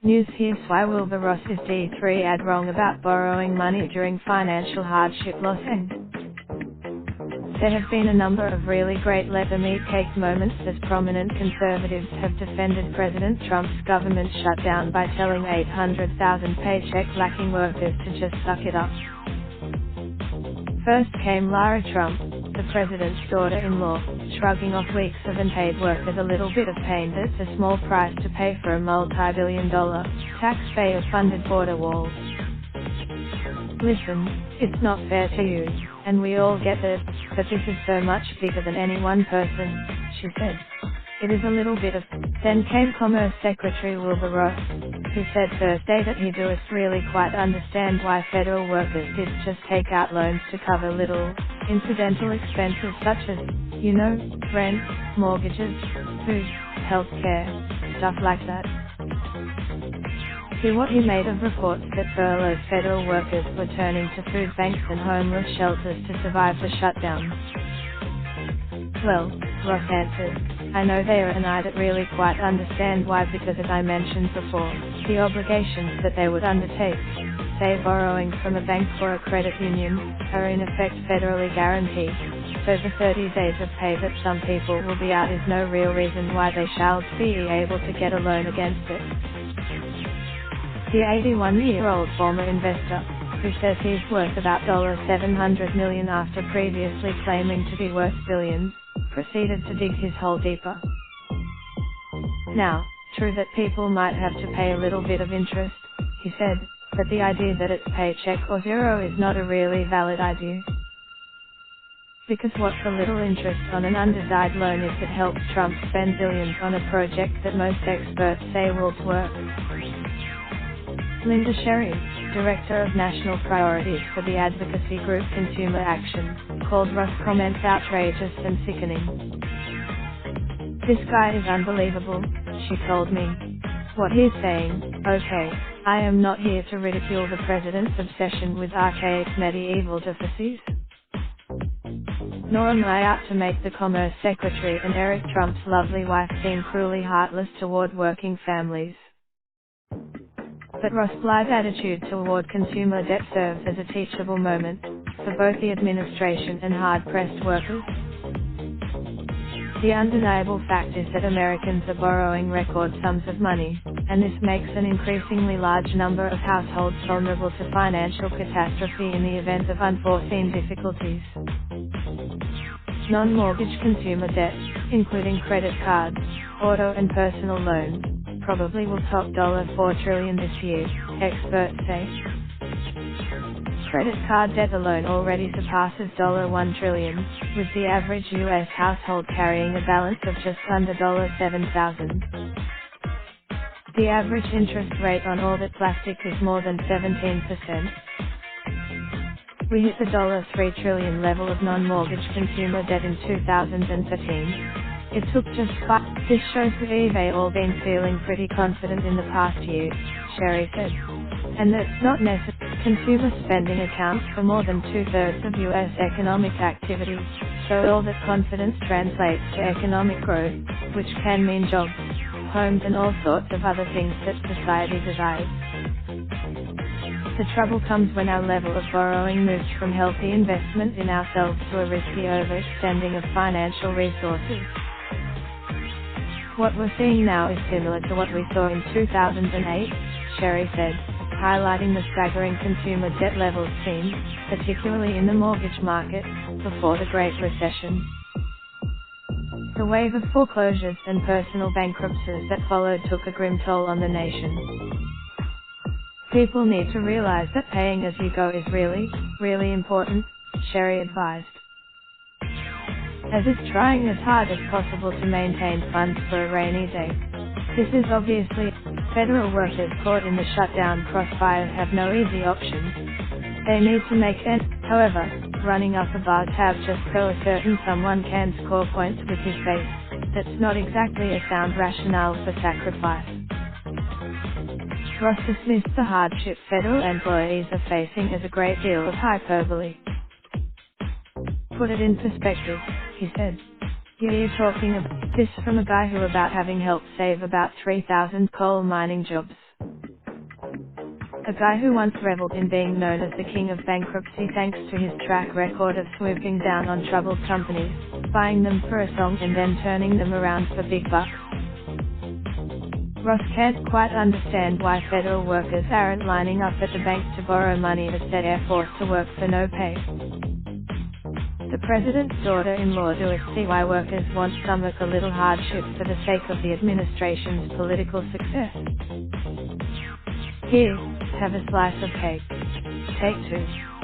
News: here's why Wilbur Ross is D3ad wrong about borrowing money during financial hardship loss. And there have been a number of really great let-them-eat-cake moments as prominent conservatives have defended President Trump's government shutdown by telling 800,000 paycheck-lacking workers to just suck it up. First came Lara Trump, the president's daughter-in-law, shrugging off weeks of unpaid work as a little bit of pain that's a small price to pay for a multi-billion-dollar, taxpayer-funded border wall. Listen, it's not fair to you, and we all get it, but this is so much bigger than any one person, she said. It is a little bit of. Then came Commerce Secretary Wilbur Ross, who said Thursday that he does really quite understand why federal workers did just take out loans to cover little, incidental expenses such as, rent, mortgages, food, healthcare, stuff like that. See what he made of reports that furloughed federal workers were turning to food banks and homeless shelters to survive the shutdown. Well, Ross answered, I know there and I don't really quite understand why, because as I mentioned before, the obligations that they would undertake, say borrowing from a bank or a credit union, are in effect federally guaranteed, so the 30 days of pay that some people will be out is no real reason why they shall be able to get a loan against it. The 81-year-old former investor, who says he's worth about $700 million after previously claiming to be worth billions, proceeded to dig his hole deeper. Now, true that people might have to pay a little bit of interest, he said, but the idea that it's paycheck or zero is not a really valid idea. Because what's a little interest on an undesired loan if it helps Trump spend billions on a project that most experts say won't work? Linda Sherry, Director of National Priorities for the advocacy group Consumer Action, called Ross' comments outrageous and sickening. This guy is unbelievable, she told me. What he's saying, okay, I am not here to ridicule the president's obsession with archaic medieval devices. Nor am I out to make the Commerce Secretary and Eric Trump's lovely wife seem cruelly heartless toward working families. But Ross' blithe attitude toward consumer debt serves as a teachable moment for both the administration and hard-pressed workers. The undeniable fact is that Americans are borrowing record sums of money, and this makes an increasingly large number of households vulnerable to financial catastrophe in the event of unforeseen difficulties. Non-mortgage consumer debt, including credit cards, auto and personal loans, probably will top $4 trillion this year, experts say. Credit card debt alone already surpasses $1 trillion, with the average U.S. household carrying a balance of just under $7,000. The average interest rate on all that plastic is more than 17%. We hit the $3 trillion level of non-mortgage consumer debt in 2013. It took just 5. This shows we've all been feeling pretty confident in the past year, Sherry said. And that's not necessary. Consumer spending accounts for more than 2/3 of U.S. economic activity, so all that confidence translates to economic growth, which can mean jobs, homes and all sorts of other things that society desires. The trouble comes when our level of borrowing moves from healthy investment in ourselves to a risky overextending of financial resources. What we're seeing now is similar to what we saw in 2008, Sherry said, highlighting the staggering consumer debt levels seen, particularly in the mortgage market, before the Great Recession. The wave of foreclosures and personal bankruptcies that followed took a grim toll on the nation. People need to realize that paying as you go is really, really important, Sherry advised. As is trying as hard as possible to maintain funds for a rainy day. This is obviously, federal workers caught in the shutdown crossfire have no easy options. They need to make ends. However, running up a bar tab just so a certain someone can score points with his face, that's not exactly a sound rationale for sacrifice. Ross dismissed the hardship federal employees are facing as a great deal of hyperbole. Put it in perspective, he said. You're talking about this from a guy who about having helped save about 3,000 coal mining jobs. A guy who once reveled in being known as the king of bankruptcy thanks to his track record of swooping down on troubled companies, buying them for a song and then turning them around for big bucks. Ross can't quite understand why federal workers aren't lining up at the bank to borrow money to set Air Force to work for no pay. The president's daughter-in-law does see why workers want stomach a little hardship for the sake of the administration's political success. Here, have a slice of cake. Take two.